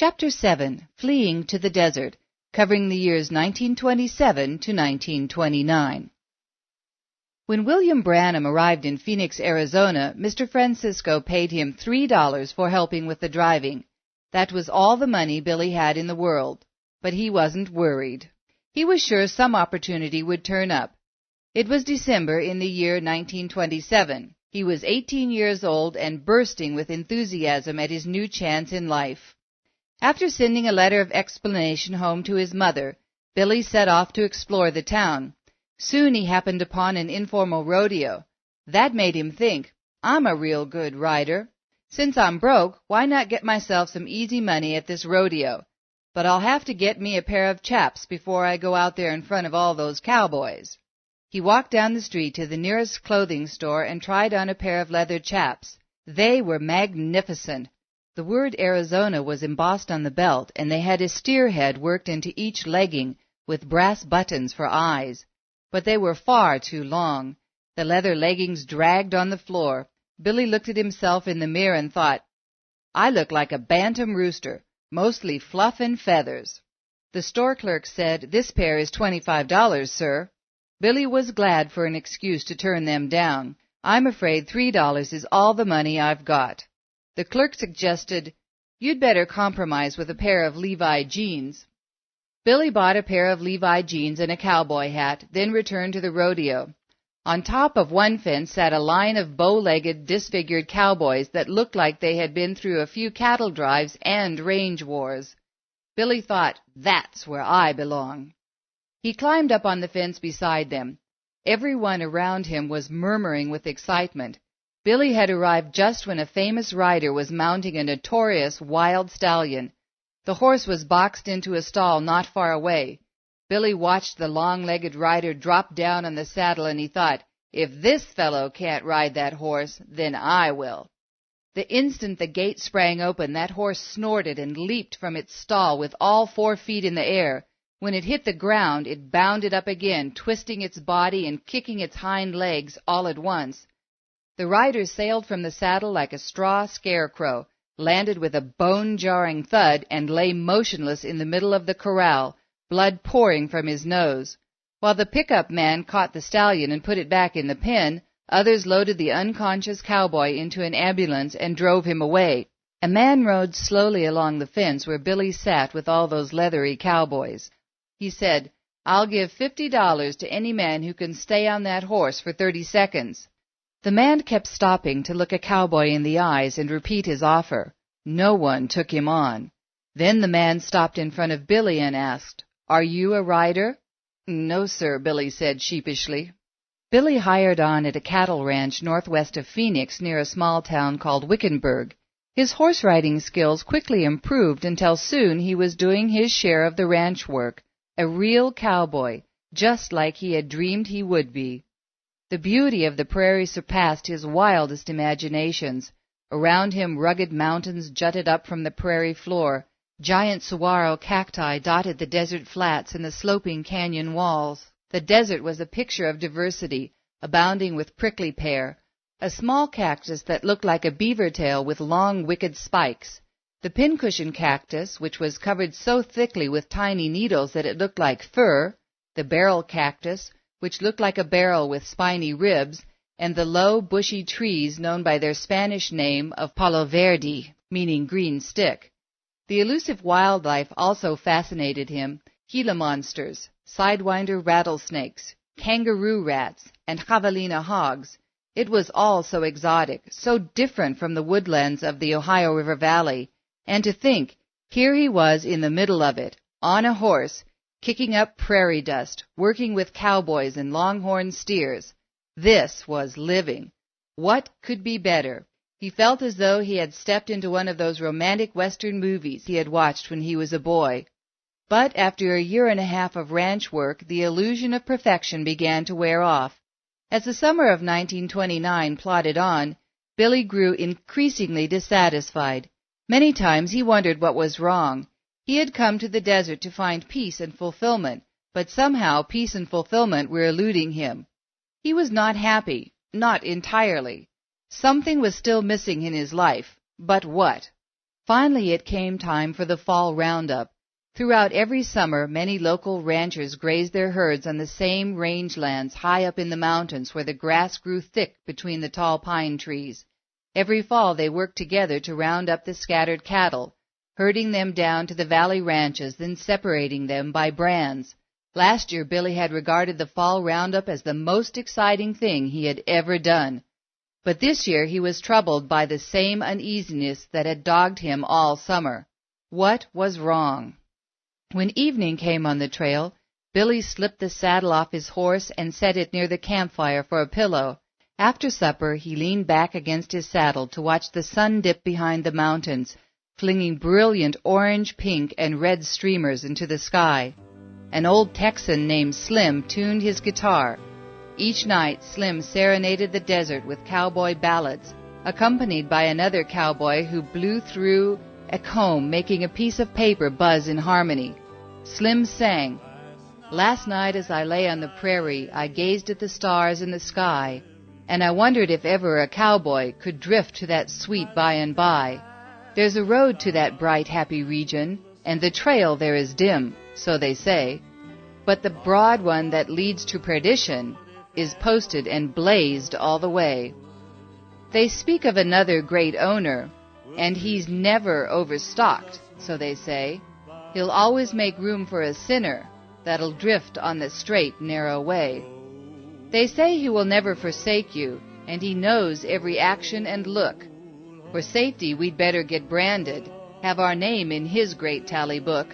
Chapter 7, Fleeing to the Desert, covering the years 1927 to 1929. When William Branham arrived in Phoenix, Arizona, Mr. Francisco paid him $3 for helping with the driving. That was all the money Billy had in the world, but he wasn't worried. He was sure some opportunity would turn up. It was December in the year 1927. He was 18 years old and bursting with enthusiasm at his new chance in life. After sending a letter of explanation home to his mother, Billy set off to explore the town. Soon he happened upon an informal rodeo. That made him think, I'm a real good rider. Since I'm broke, why not get myself some easy money at this rodeo? But I'll have to get me a pair of chaps before I go out there in front of all those cowboys. He walked down the street to the nearest clothing store and tried on a pair of leather chaps. They were magnificent. The word Arizona was embossed on the belt, and they had a steer head worked into each legging with brass buttons for eyes. But they were far too long. The leather leggings dragged on the floor. Billy looked at himself in the mirror and thought, I look like a bantam rooster, mostly fluff and feathers. The store clerk said, This pair is $25, sir. Billy was glad for an excuse to turn them down. I'm afraid $3 is all the money I've got. The clerk suggested, You'd better compromise with a pair of Levi jeans. Billy bought a pair of Levi jeans and a cowboy hat, then returned to the rodeo. On top of one fence sat a line of bow-legged, disfigured cowboys that looked like they had been through a few cattle drives and range wars. Billy thought, That's where I belong. He climbed up on the fence beside them. Everyone around him was murmuring with excitement. Billy had arrived just when a famous rider was mounting a notorious wild stallion. The horse was boxed into a stall not far away. Billy watched the long-legged rider drop down on the saddle, and he thought, If this fellow can't ride that horse, then I will. The instant the gate sprang open, that horse snorted and leaped from its stall with all 4 feet in the air. When it hit the ground, it bounded up again, twisting its body and kicking its hind legs all at once. The rider sailed from the saddle like a straw scarecrow, landed with a bone-jarring thud, and lay motionless in the middle of the corral, blood pouring from his nose. While the pickup man caught the stallion and put it back in the pen, others loaded the unconscious cowboy into an ambulance and drove him away. A man rode slowly along the fence where Billy sat with all those leathery cowboys. He said, I'll give $50 to any man who can stay on that horse for 30 seconds. The man kept stopping to look a cowboy in the eyes and repeat his offer. No one took him on. Then the man stopped in front of Billy and asked, Are you a rider? No, sir, Billy said sheepishly. Billy hired on at a cattle ranch northwest of Phoenix near a small town called Wickenburg. His horse riding skills quickly improved until soon he was doing his share of the ranch work, a real cowboy, just like he had dreamed he would be. The beauty of the prairie surpassed his wildest imaginations. Around him rugged mountains jutted up from the prairie floor. Giant saguaro cacti dotted the desert flats and the sloping canyon walls. The desert was a picture of diversity, abounding with prickly pear, a small cactus that looked like a beaver tail with long wicked spikes. The pincushion cactus, which was covered so thickly with tiny needles that it looked like fur, the barrel cactus, which looked like a barrel with spiny ribs, and the low, bushy trees known by their Spanish name of palo verde, meaning green stick. The elusive wildlife also fascinated him, Gila monsters, sidewinder rattlesnakes, kangaroo rats, and javelina hogs. It was all so exotic, so different from the woodlands of the Ohio River Valley, and to think, here he was in the middle of it, on a horse, kicking up prairie dust, working with cowboys and longhorn steers. This was living. What could be better? He felt as though he had stepped into one of those romantic Western movies he had watched when he was a boy. But after a year and a half of ranch work, the illusion of perfection began to wear off. As the summer of 1929 plodded on, Billy grew increasingly dissatisfied. Many times he wondered what was wrong. He had come to the desert to find peace and fulfillment, but somehow peace and fulfillment were eluding him. He was not happy, not entirely. Something was still missing in his life, but what? Finally it came time for the fall roundup. Throughout every summer, many local ranchers grazed their herds on the same rangelands high up in the mountains where the grass grew thick between the tall pine trees. Every fall they worked together to round up the scattered cattle, herding them down to the valley ranches, then separating them by brands. Last year Billy had regarded the fall roundup as the most exciting thing he had ever done. But this year he was troubled by the same uneasiness that had dogged him all summer. What was wrong? When evening came on the trail, Billy slipped the saddle off his horse and set it near the campfire for a pillow. After supper, he leaned back against his saddle to watch the sun dip behind the mountains, flinging brilliant orange, pink, and red streamers into the sky. An old Texan named Slim tuned his guitar. Each night, Slim serenaded the desert with cowboy ballads, accompanied by another cowboy who blew through a comb, making a piece of paper buzz in harmony. Slim sang, "Last night as I lay on the prairie, I gazed at the stars in the sky, and I wondered if ever a cowboy could drift to that sweet by and by. There's a road to that bright, happy region, and the trail there is dim, so they say, but the broad one that leads to perdition is posted and blazed all the way. They speak of another great owner, and he's never overstocked, so they say. He'll always make room for a sinner that'll drift on the straight, narrow way. They say he will never forsake you, and he knows every action and look. For safety we'd better get branded, have our name in his great tally book.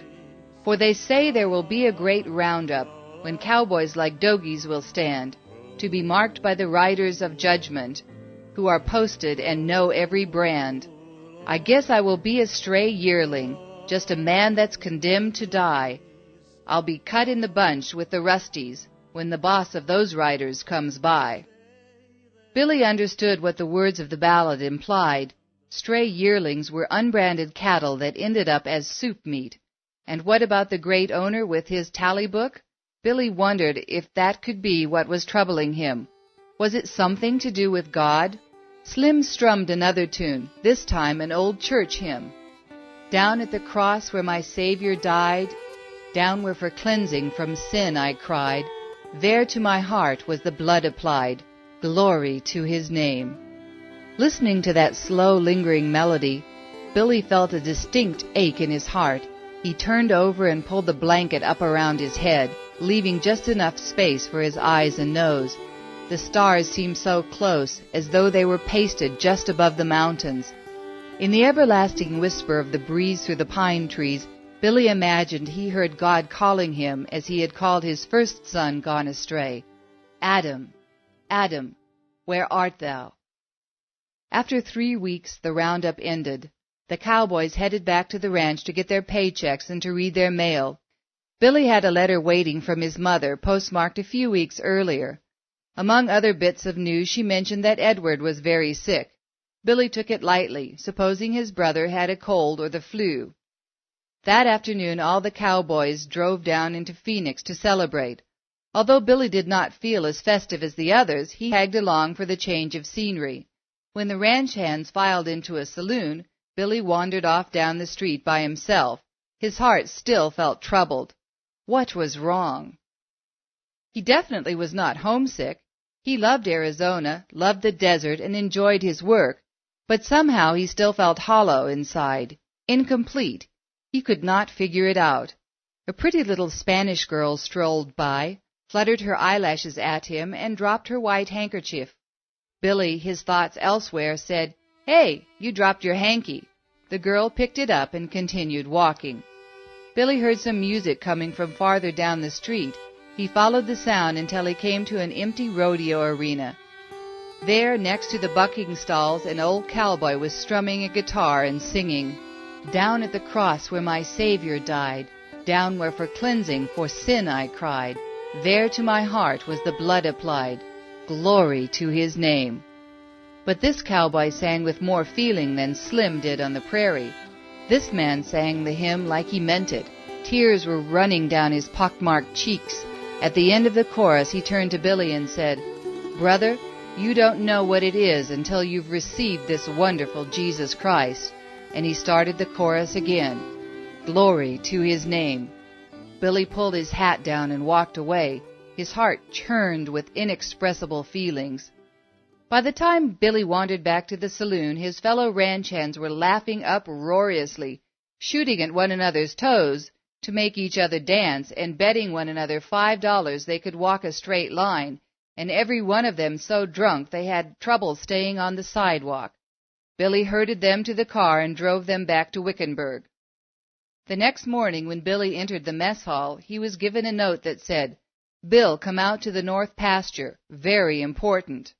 For they say there will be a great roundup, when cowboys like dogies will stand, to be marked by the riders of judgment, who are posted and know every brand. I guess I will be a stray yearling, just a man that's condemned to die. I'll be cut in the bunch with the rusties when the boss of those riders comes by." Billy understood what the words of the ballad implied. Stray yearlings were unbranded cattle that ended up as soup meat. And what about the great owner with his tally book? Billy wondered if that could be what was troubling him. Was it something to do with God? Slim strummed another tune, this time an old church hymn. "Down at the cross where my Savior died, down where for cleansing from sin I cried, there to my heart was the blood applied, glory to his name." Listening to that slow, lingering melody, Billy felt a distinct ache in his heart. He turned over and pulled the blanket up around his head, leaving just enough space for his eyes and nose. The stars seemed so close, as though they were pasted just above the mountains. In the everlasting whisper of the breeze through the pine trees, Billy imagined he heard God calling him as he had called his first son gone astray. "Adam, Adam, where art thou?" After 3 weeks, the roundup ended. The cowboys headed back to the ranch to get their paychecks and to read their mail. Billy had a letter waiting from his mother, postmarked a few weeks earlier. Among other bits of news, she mentioned that Edward was very sick. Billy took it lightly, supposing his brother had a cold or the flu. That afternoon, all the cowboys drove down into Phoenix to celebrate. Although Billy did not feel as festive as the others, he tagged along for the change of scenery. When the ranch hands filed into a saloon, Billy wandered off down the street by himself. His heart still felt troubled. What was wrong? He definitely was not homesick. He loved Arizona, loved the desert, and enjoyed his work. But somehow he still felt hollow inside, incomplete. He could not figure it out. A pretty little Spanish girl strolled by, fluttered her eyelashes at him, and dropped her white handkerchief. Billy, his thoughts elsewhere, said, "Hey, you dropped your hanky." The girl picked it up and continued walking. Billy heard some music coming from farther down the street. He followed the sound until he came to an empty rodeo arena. There, next to the bucking stalls, an old cowboy was strumming a guitar and singing, "Down at the cross where my Savior died, down where for cleansing for sin I cried, there to my heart was the blood applied, glory to his name." But this cowboy sang with more feeling than Slim did on the prairie. This man sang the hymn like he meant it. Tears were running down his pockmarked cheeks. At the end of the chorus, he turned to Billy and said, "Brother, you don't know what it is until you've received this wonderful Jesus Christ. and he started the chorus again. Glory to his name. Billy pulled his hat down and walked away, his heart churned with inexpressible feelings. By the time Billy wandered back to the saloon, his fellow ranch hands were laughing uproariously, shooting at one another's toes to make each other dance, and betting one another $5 they could walk a straight line, and every one of them so drunk they had trouble staying on the sidewalk. Billy herded them to the car and drove them back to Wickenburg. The next morning, when Billy entered the mess hall, he was given a note that said, "Bill, come out to the north pasture. Very important."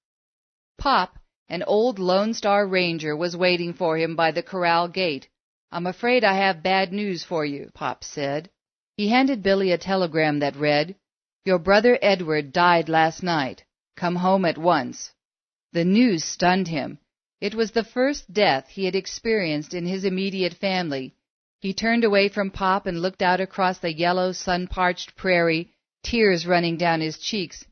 Pop, an old Lone Star Ranger, was waiting for him by the corral gate. "I'm afraid I have bad news for you," Pop said. He handed Billy a telegram that read, "Your brother Edward died last night. Come home at once." The news stunned him. It was the first death he had experienced in his immediate family. He turned away from Pop and looked out across the yellow, sun-parched prairie, tears running down his cheeks.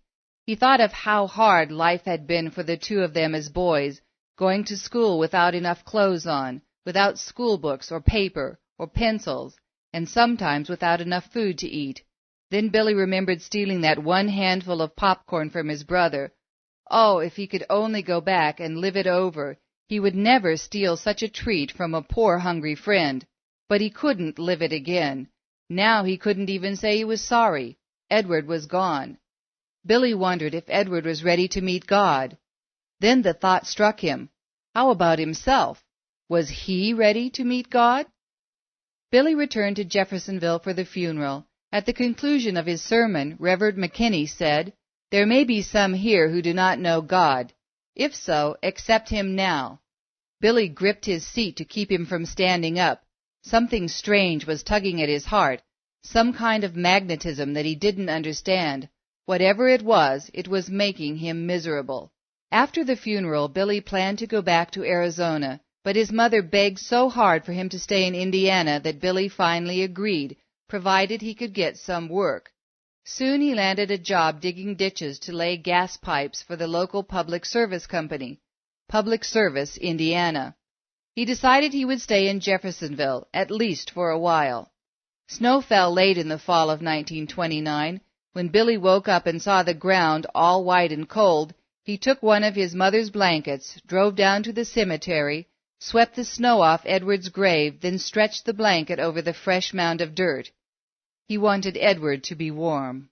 He thought of how hard life had been for the two of them as boys, going to school without enough clothes on, without school books or paper or pencils, and sometimes without enough food to eat. Then Billy remembered stealing that one handful of popcorn from his brother. Oh, if he could only go back and live it over! He would never steal such a treat from a poor, hungry friend. But he couldn't live it again. Now he couldn't even say he was sorry. Edward was gone. Billy wondered if Edward was ready to meet God. Then the thought struck him. How about himself? Was he ready to meet God? Billy returned to Jeffersonville for the funeral. At the conclusion of his sermon, Reverend McKinney said, "There may be some here who do not know God. If so, accept him now." Billy gripped his seat to keep him from standing up. Something strange was tugging at his heart, some kind of magnetism that he didn't understand. Whatever it was making him miserable. After the funeral, Billy planned to go back to Arizona, but his mother begged so hard for him to stay in Indiana that Billy finally agreed, provided he could get some work. Soon he landed a job digging ditches to lay gas pipes for the local public service company, Public Service, Indiana. He decided he would stay in Jeffersonville, at least for a while. Snow fell late in the fall of 1929. When Billy woke up and saw the ground all white and cold, he took one of his mother's blankets, drove down to the cemetery, swept the snow off Edward's grave, then stretched the blanket over the fresh mound of dirt. He wanted Edward to be warm.